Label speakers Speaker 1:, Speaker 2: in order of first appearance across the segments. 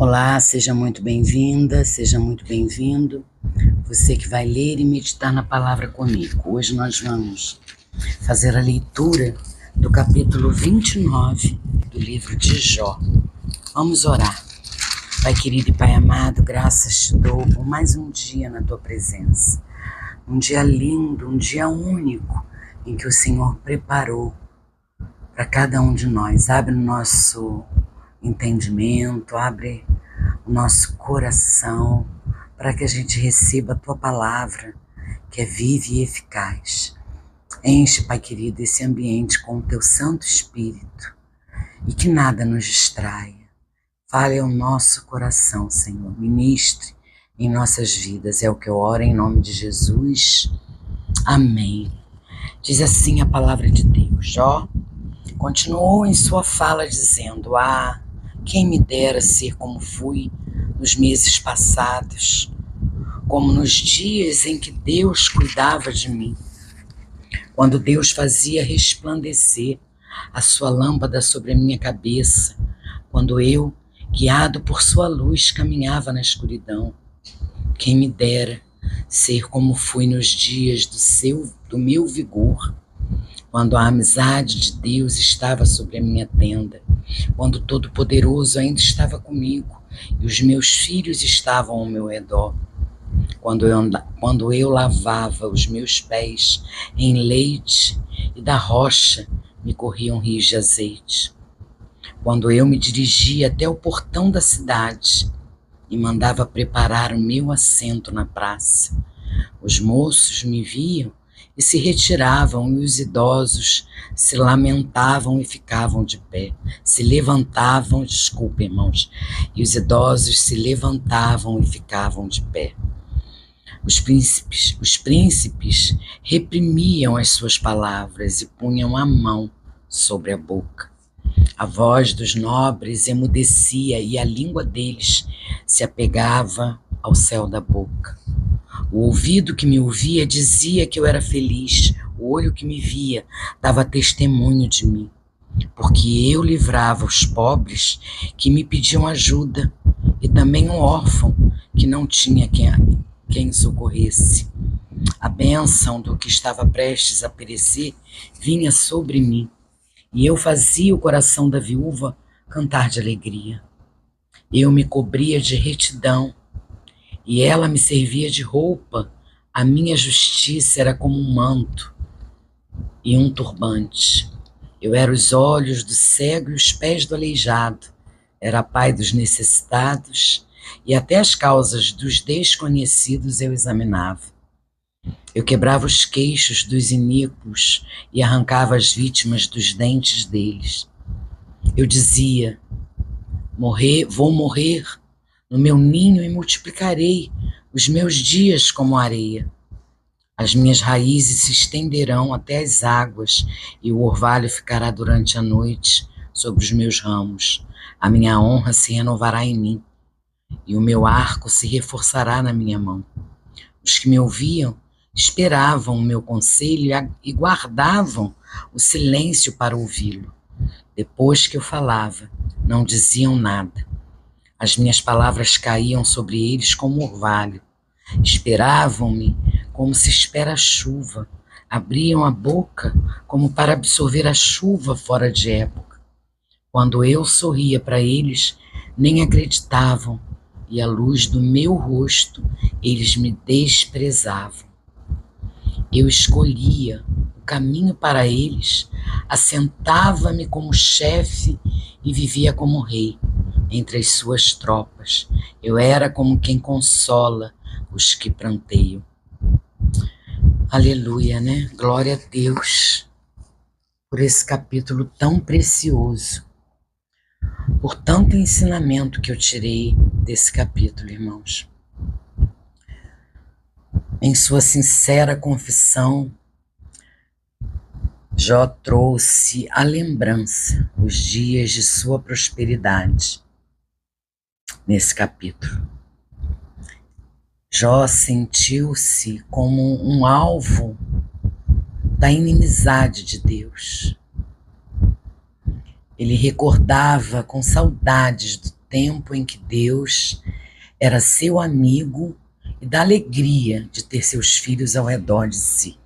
Speaker 1: Olá, seja muito bem-vinda, seja muito bem-vindo. Você que vai ler e meditar na palavra comigo. Hoje nós vamos fazer a leitura do capítulo 29 do livro de Jó. Vamos orar. Pai querido e Pai amado, graças te dou por mais um dia na tua presença. Um dia lindo, um dia único em que o Senhor preparou para cada um de nós. Abre o nosso entendimento, abre o nosso coração para que a gente receba a tua palavra, que é viva e eficaz. Enche, Pai querido, esse ambiente com o teu Santo Espírito e que nada nos distraia. Fale ao nosso coração, Senhor. Ministre em nossas vidas. É o que eu oro em nome de Jesus. Amém. Diz assim a palavra de Deus. Jó continuou em sua fala dizendo: quem me dera ser como fui nos meses passados, como nos dias em que Deus cuidava de mim, quando Deus fazia resplandecer a sua lâmpada sobre a minha cabeça, quando eu, guiado por sua luz, caminhava na escuridão. Quem me dera ser como fui nos dias do meu vigor, quando a amizade de Deus estava sobre a minha tenda, quando o Todo-Poderoso ainda estava comigo e os meus filhos estavam ao meu redor, quando eu lavava os meus pés em leite e da rocha me corriam rios de azeite, quando eu me dirigia até o portão da cidade e mandava preparar o meu assento na praça, os moços me viam e se retiravam, e os idosos se lamentavam e ficavam de pé. Se levantavam, desculpe, irmãos, e os idosos se levantavam e ficavam de pé. Os príncipes reprimiam as suas palavras e punham a mão sobre a boca. A voz dos nobres emudecia e a língua deles se apegava ao céu da boca. O ouvido que me ouvia dizia que eu era feliz, o olho que me via dava testemunho de mim, porque eu livrava os pobres que me pediam ajuda e também um órfão que não tinha quem socorresse. A bênção do que estava prestes a perecer vinha sobre mim, e eu fazia o coração da viúva cantar de alegria. Eu me cobria de retidão, e ela me servia de roupa. A minha justiça era como um manto e um turbante. Eu era os olhos do cego e os pés do aleijado. Era a pai dos necessitados, e até as causas dos desconhecidos eu examinava. Eu quebrava os queixos dos iníquos e arrancava as vítimas dos dentes deles. Eu dizia: vou morrer no meu ninho e multiplicarei os meus dias como areia. As minhas raízes se estenderão até as águas e o orvalho ficará durante a noite sobre os meus ramos. A minha honra se renovará em mim e o meu arco se reforçará na minha mão. Os que me ouviam esperavam o meu conselho e guardavam o silêncio para ouvi-lo. Depois que eu falava, não diziam nada. As minhas palavras caíam sobre eles como orvalho. Esperavam-me como se espera a chuva. Abriam a boca como para absorver a chuva fora de época. Quando eu sorria para eles, nem acreditavam, e à luz do meu rosto eles me desprezavam. Eu escolhia o caminho para eles, assentava-me como chefe e vivia como rei entre as suas tropas. Eu era como quem consola os que pranteiam. Aleluia, né? Glória a Deus por esse capítulo tão precioso, por tanto ensinamento que eu tirei desse capítulo, irmãos. Em sua sincera confissão, Jó trouxe à lembrança os dias de sua prosperidade. Nesse capítulo, Jó sentiu-se como um alvo da inimizade de Deus. Ele recordava com saudades do tempo em que Deus era seu amigo e da alegria de ter seus filhos ao redor de si.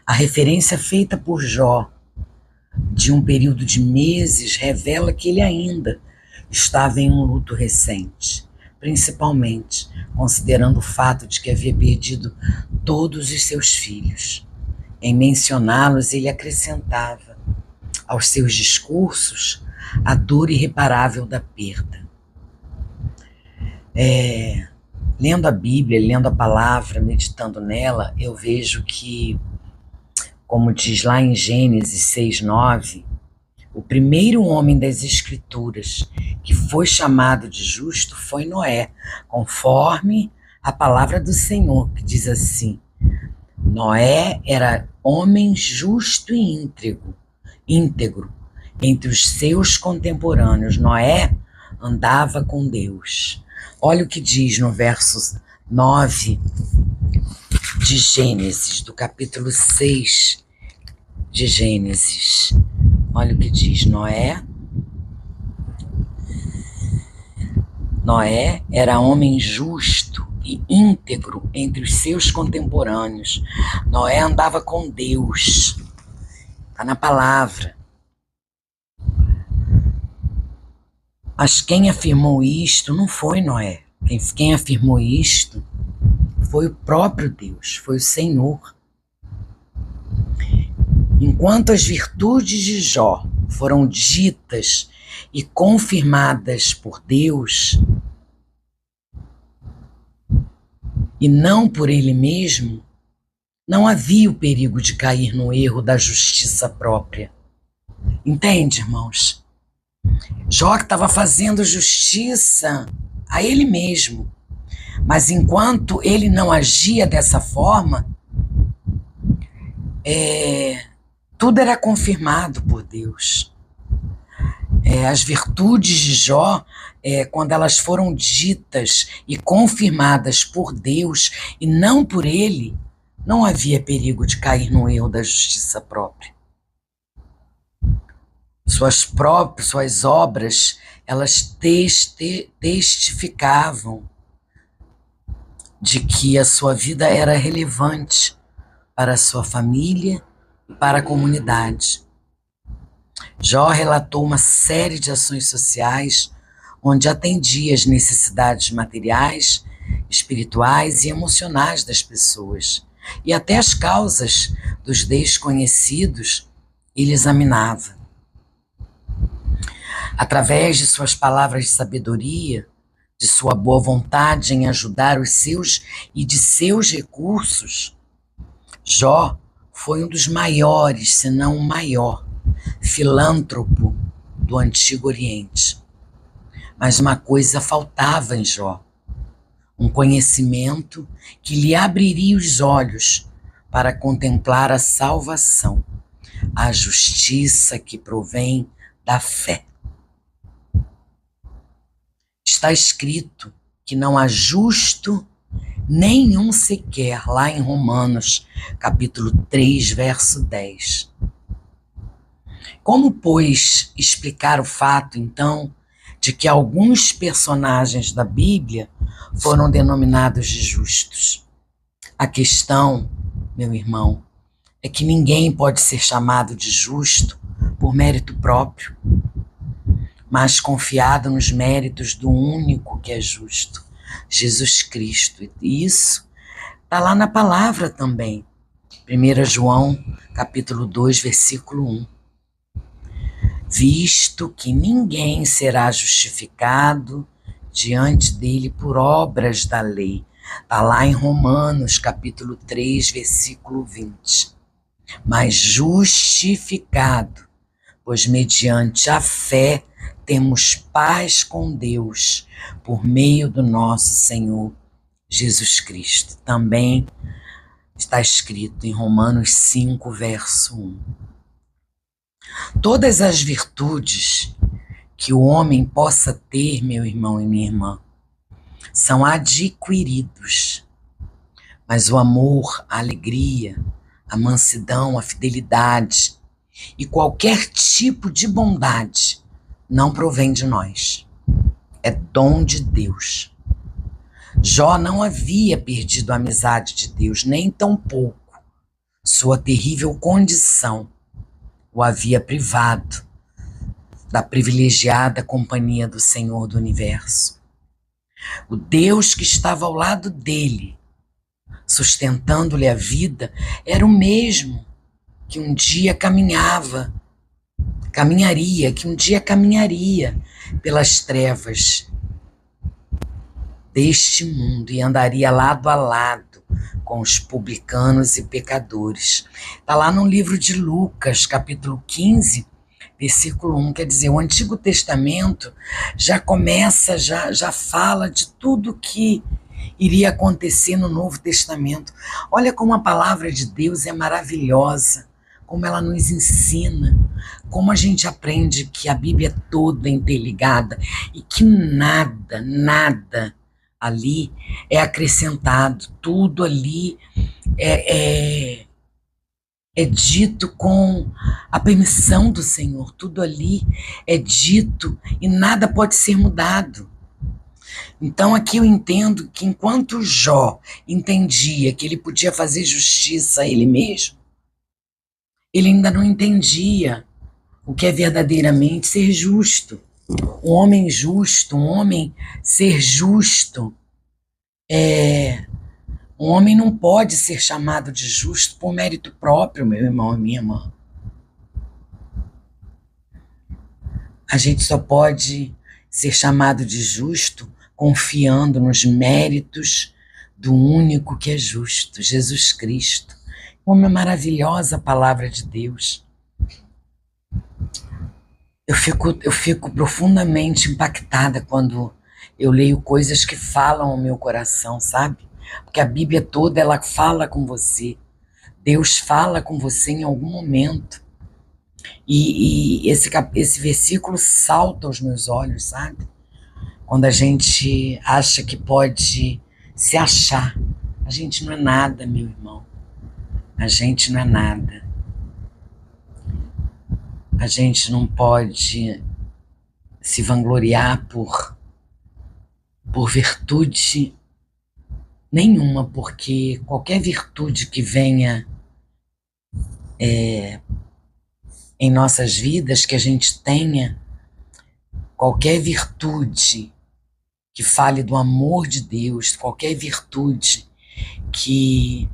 Speaker 1: A referência feita por Jó de um período de meses revela que ele ainda estava em um luto recente, principalmente considerando o fato de que havia perdido todos os seus filhos. Em mencioná-los, ele acrescentava aos seus discursos a dor irreparável da perda. Lendo a Bíblia, lendo a palavra, meditando nela, eu vejo que, como diz lá em Gênesis 6:9, o primeiro homem das Escrituras que foi chamado de justo foi Noé, conforme a palavra do Senhor, que diz assim: Noé era homem justo e íntegro entre os seus contemporâneos. Noé andava com Deus. Olha o que diz no verso 9 de Gênesis, do capítulo 6 de Gênesis. Olha o que diz: Noé era homem justo e íntegro entre os seus contemporâneos. Noé andava com Deus. Está na palavra. Mas quem afirmou isto não foi Noé. Quem afirmou isto foi o próprio Deus, foi o Senhor. Enquanto as virtudes de Jó foram ditas e confirmadas por Deus, e não por ele mesmo, não havia o perigo de cair no erro da justiça própria. Entende, irmãos? Jó estava fazendo justiça a ele mesmo, mas enquanto ele não agia dessa forma, tudo era confirmado por Deus. As virtudes de Jó, quando elas foram ditas e confirmadas por Deus e não por ele, não havia perigo de cair no erro da justiça própria. Suas obras, elas testificavam de que a sua vida era relevante para a sua família e para a comunidade. Jó relatou uma série de ações sociais onde atendia às necessidades materiais, espirituais e emocionais das pessoas, e até as causas dos desconhecidos ele examinava. Através de suas palavras de sabedoria, de sua boa vontade em ajudar os seus e de seus recursos, Jó foi um dos maiores, se não o maior, filântropo do Antigo Oriente. Mas uma coisa faltava em Jó: um conhecimento que lhe abriria os olhos para contemplar a salvação, a justiça que provém da fé. Está escrito que não há justo nenhum sequer, lá em Romanos, capítulo 3, verso 10. Como, pois, explicar o fato, então, de que alguns personagens da Bíblia foram denominados de justos? A questão, meu irmão, é que ninguém pode ser chamado de justo por mérito próprio, mas confiado nos méritos do único que é justo, Jesus Cristo. E isso está lá na palavra também. 1 João, capítulo 2, versículo 1. Visto que ninguém será justificado diante dele por obras da lei. Está lá em Romanos, capítulo 3, versículo 20. Mas justificado, pois mediante a fé temos paz com Deus por meio do nosso Senhor Jesus Cristo. Também está escrito em Romanos 5, verso 1. Todas as virtudes que o homem possa ter, meu irmão e minha irmã, são adquiridos. Mas o amor, a alegria, a mansidão, a fidelidade e qualquer tipo de bondade não provém de nós. é dom de Deus. Jó não havia perdido a amizade de Deus, nem tampouco sua terrível condição o havia privado da privilegiada companhia do Senhor do Universo. O Deus que estava ao lado dele, sustentando-lhe a vida, era o mesmo que um dia caminharia pelas trevas deste mundo e andaria lado a lado com os publicanos e pecadores. Está lá no livro de Lucas, capítulo 15, versículo 1, quer dizer, o Antigo Testamento já começa, já fala de tudo que iria acontecer no Novo Testamento. Olha como a palavra de Deus é maravilhosa, como ela nos ensina, como a gente aprende que a Bíblia é toda interligada e que nada ali é acrescentado, tudo ali é dito com a permissão do Senhor, tudo ali é dito e nada pode ser mudado. Então aqui eu entendo que enquanto Jó entendia que ele podia fazer justiça a ele mesmo, ele ainda não entendia o que é verdadeiramente ser justo. Um homem justo, um homem ser justo, um homem não pode ser chamado de justo por mérito próprio, meu irmão e minha irmã. A gente só pode ser chamado de justo confiando nos méritos do único que é justo, Jesus Cristo. Como é maravilhosa a palavra de Deus. Eu fico profundamente impactada quando eu leio coisas que falam ao meu coração, sabe? Porque a Bíblia toda, ela fala com você. Deus fala com você em algum momento. E esse versículo salta aos meus olhos, sabe? Quando a gente acha que pode se achar. A gente não é nada, meu irmão. A gente não é nada. A gente não pode se vangloriar por virtude nenhuma, porque qualquer virtude que venha em nossas vidas, que a gente tenha, qualquer virtude que fale do amor de Deus, qualquer virtude que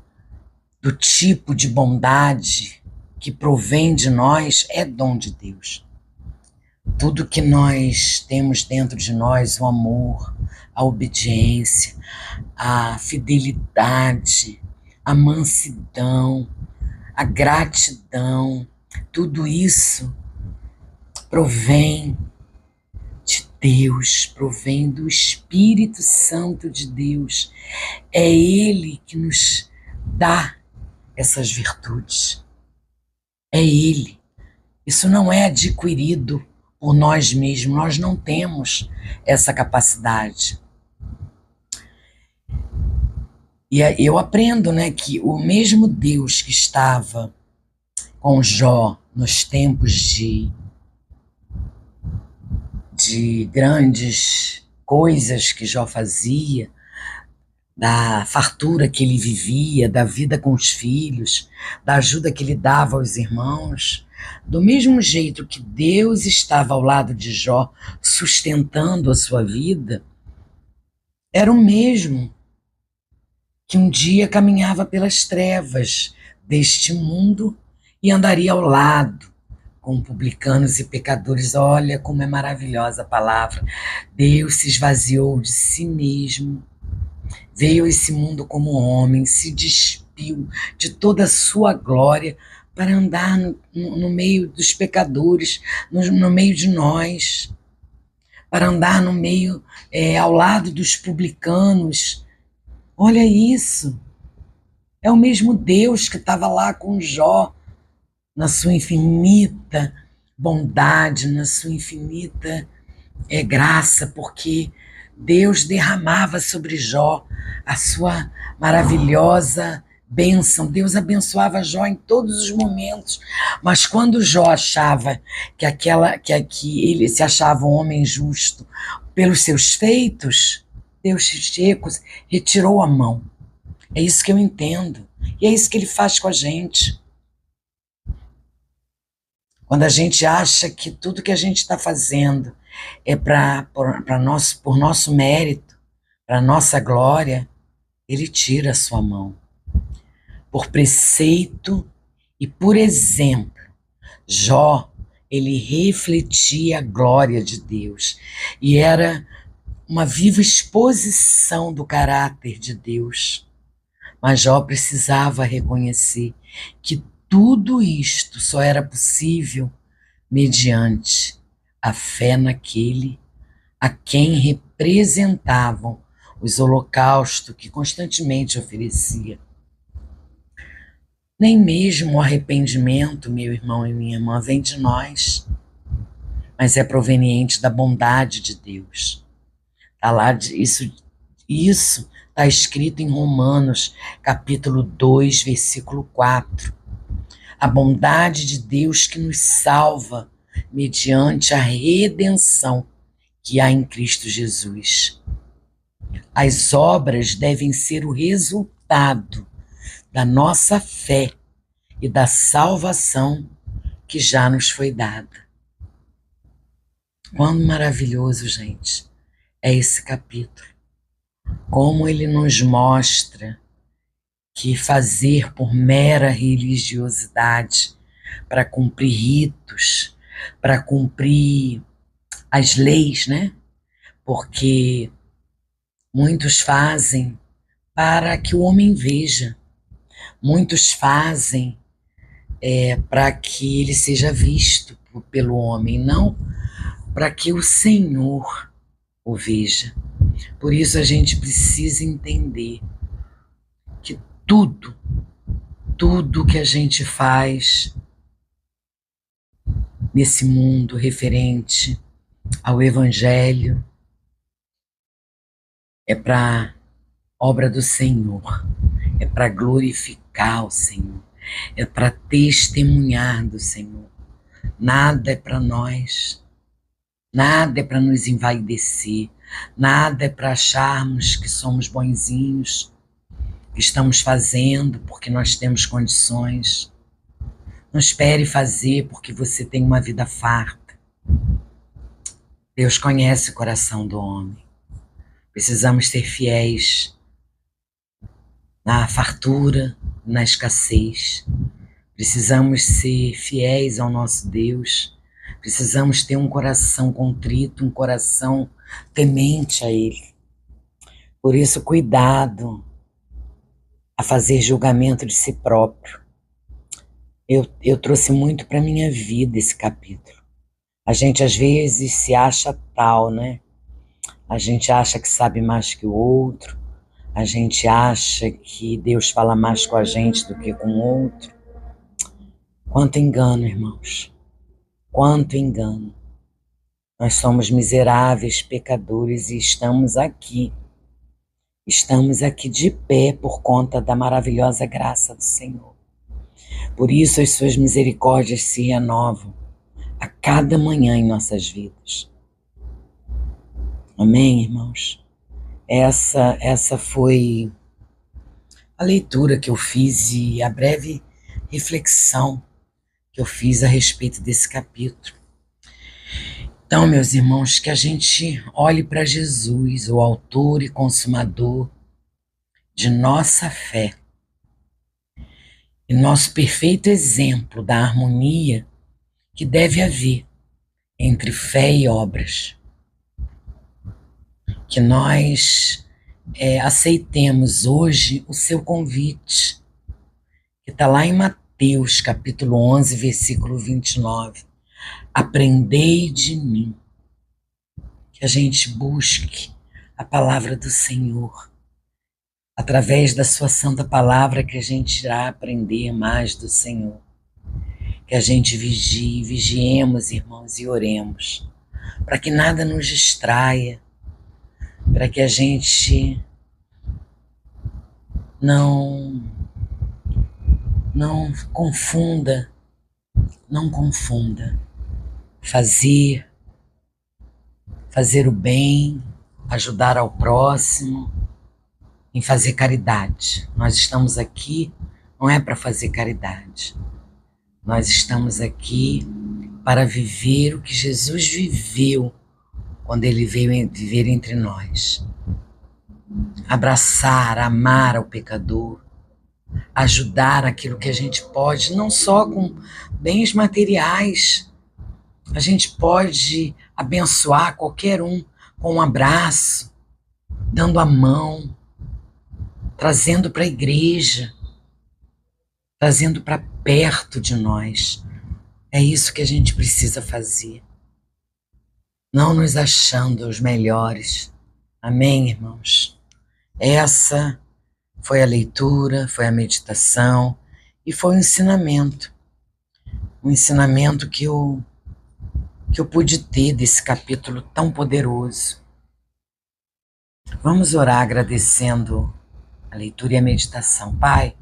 Speaker 1: do tipo de bondade que provém de nós, é dom de Deus. Tudo que nós temos dentro de nós, o amor, a obediência, a fidelidade, a mansidão, a gratidão, tudo isso provém de Deus, provém do Espírito Santo de Deus. É Ele que nos dá essas virtudes. É Ele. Isso não é adquirido por nós mesmos, nós não temos essa capacidade. E eu aprendo, né, que o mesmo Deus que estava com Jó nos tempos de grandes coisas que Jó fazia, da fartura que ele vivia, da vida com os filhos, da ajuda que ele dava aos irmãos, do mesmo jeito que Deus estava ao lado de Jó, sustentando a sua vida, era o mesmo que um dia caminhava pelas trevas deste mundo e andaria ao lado com publicanos e pecadores. Olha como é maravilhosa a palavra. Deus se esvaziou de si mesmo, veio a esse mundo como homem, se despiu de toda a sua glória para andar no meio dos pecadores, no meio de nós, para andar no meio, ao lado dos publicanos. Olha isso, é o mesmo Deus que estava lá com Jó, na sua infinita bondade, na sua infinita graça, porque Deus derramava sobre Jó a sua maravilhosa bênção. Deus abençoava Jó em todos os momentos, mas quando Jó achava que ele se achava um homem justo, pelos seus feitos, Deus retirou a mão. É isso que eu entendo. E é isso que ele faz com a gente. Quando a gente acha que tudo que a gente está fazendo é por nosso mérito, para nossa glória, ele tira a sua mão. Por preceito e por exemplo, Jó, ele refletia a glória de Deus e era uma viva exposição do caráter de Deus. Mas Jó precisava reconhecer que tudo isto só era possível mediante a fé naquele a quem representavam os holocaustos que constantemente oferecia. Nem mesmo o arrependimento, meu irmão e minha irmã, vem de nós, mas é proveniente da bondade de Deus. Tá lá, isso está escrito em Romanos, capítulo 2, versículo 4. A bondade de Deus que nos salva mediante a redenção que há em Cristo Jesus. As obras devem ser o resultado da nossa fé e da salvação que já nos foi dada. Quão maravilhoso, gente, é esse capítulo. Como ele nos mostra que fazer por mera religiosidade, para cumprir ritos, para cumprir as leis, né? Porque muitos fazem para que o homem veja, muitos fazem para que ele seja visto pelo homem, não para que o Senhor o veja. Por isso a gente precisa entender que tudo que a gente faz nesse mundo referente ao Evangelho é para obra do Senhor, é para glorificar o Senhor, é para testemunhar do Senhor. Nada é para nós, nada é para nos envaidecer, nada é para acharmos que somos bonzinhos, que estamos fazendo porque nós temos condições. Não espere fazer porque você tem uma vida farta. Deus conhece o coração do homem. Precisamos ser fiéis na fartura, na escassez. Precisamos ser fiéis ao nosso Deus. Precisamos ter um coração contrito, um coração temente a Ele. Por isso, cuidado a fazer julgamento de si próprio. Eu trouxe muito para a minha vida esse capítulo. A gente às vezes se acha tal, né? A gente acha que sabe mais que o outro. A gente acha que Deus fala mais com a gente do que com o outro. Quanto engano, irmãos. Quanto engano. Nós somos miseráveis pecadores e estamos aqui. Estamos aqui de pé por conta da maravilhosa graça do Senhor. Por isso as suas misericórdias se renovam a cada manhã em nossas vidas. Amém, irmãos? Essa foi a leitura que eu fiz e a breve reflexão que eu fiz a respeito desse capítulo. Então, meus irmãos, que a gente olhe para Jesus, o autor e consumador de nossa fé, e nosso perfeito exemplo da harmonia que deve haver entre fé e obras. Que nós aceitemos hoje o seu convite, que está lá em Mateus, capítulo 11, versículo 29. Aprendei de mim. Que a gente busque a palavra do Senhor. Através da sua santa palavra que a gente irá aprender mais do Senhor. Que a gente vigiemos, irmãos, e oremos, para que nada nos distraia, para que a gente não confunda fazer fazer o bem, ajudar ao próximo, em fazer caridade. Nós estamos aqui não é para fazer caridade. Nós estamos aqui para viver o que Jesus viveu quando ele veio viver entre nós. Abraçar, amar ao pecador, ajudar aquilo que a gente pode, não só com bens materiais. A gente pode abençoar qualquer um com um abraço, dando a mão, trazendo para a igreja, trazendo para perto de nós. É isso que a gente precisa fazer. Não nos achando os melhores. Amém, irmãos? Essa foi a leitura, foi a meditação e foi o ensinamento. Um ensinamento que eu pude ter desse capítulo tão poderoso. Vamos orar agradecendo a leitura e a meditação. Pai,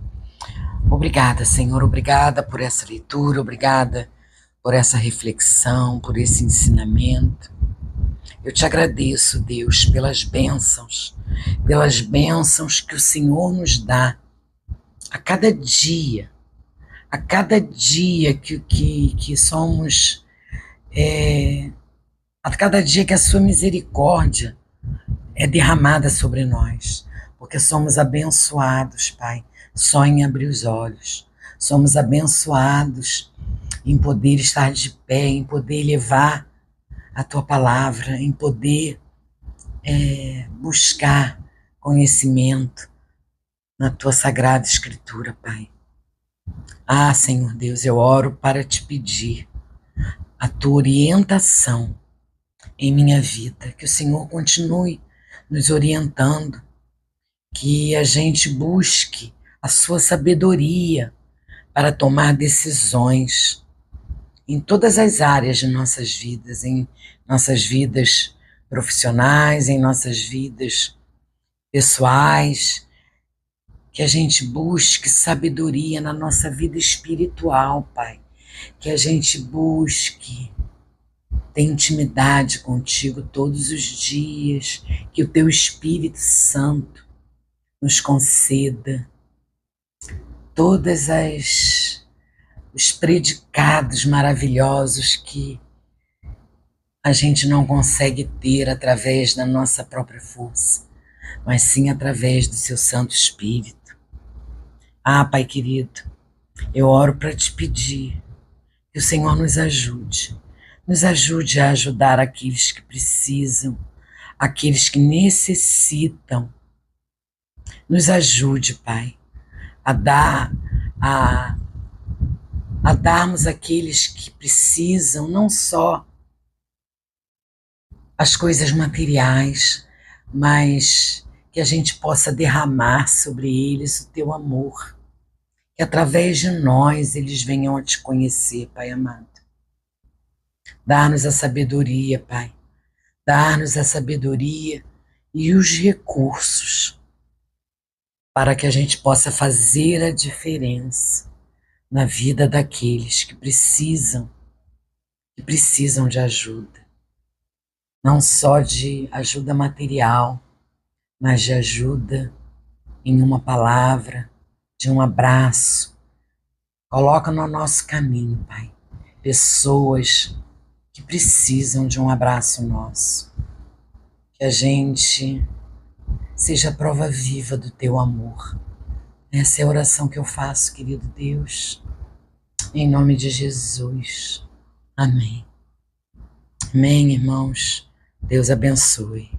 Speaker 1: obrigada, Senhor, obrigada por essa leitura, obrigada por essa reflexão, por esse ensinamento. Eu te agradeço, Deus, pelas bênçãos que o Senhor nos dá a cada dia que somos, a cada dia que a sua misericórdia é derramada sobre nós, porque somos abençoados, Pai, só em abrir os olhos. Somos abençoados em poder estar de pé, em poder levar a tua palavra, em poder buscar conhecimento na tua sagrada escritura, Pai. Ah, Senhor Deus, eu oro para te pedir a tua orientação em minha vida, que o Senhor continue nos orientando, que a gente busque a sua sabedoria para tomar decisões em todas as áreas de nossas vidas, em nossas vidas profissionais, em nossas vidas pessoais, que a gente busque sabedoria na nossa vida espiritual, Pai, que a gente busque ter intimidade contigo todos os dias, que o teu Espírito Santo nos conceda todas os predicados maravilhosos que a gente não consegue ter através da nossa própria força, mas sim através do seu Santo Espírito. Ah, Pai querido, eu oro para te pedir que o Senhor nos ajude a ajudar aqueles que precisam, aqueles que necessitam. Nos ajude, Pai, a darmos àqueles que precisam, não só as coisas materiais, mas que a gente possa derramar sobre eles o teu amor, que através de nós eles venham a te conhecer, Pai amado. Dá-nos a sabedoria, Pai, dá-nos a sabedoria e os recursos para que a gente possa fazer a diferença na vida daqueles que precisam de ajuda. Não só de ajuda material, mas de ajuda em uma palavra, de um abraço. Coloca no nosso caminho, Pai, pessoas que precisam de um abraço nosso. Que a gente seja a prova viva do teu amor. Essa é a oração que eu faço, querido Deus, em nome de Jesus. Amém. Amém, irmãos. Deus abençoe.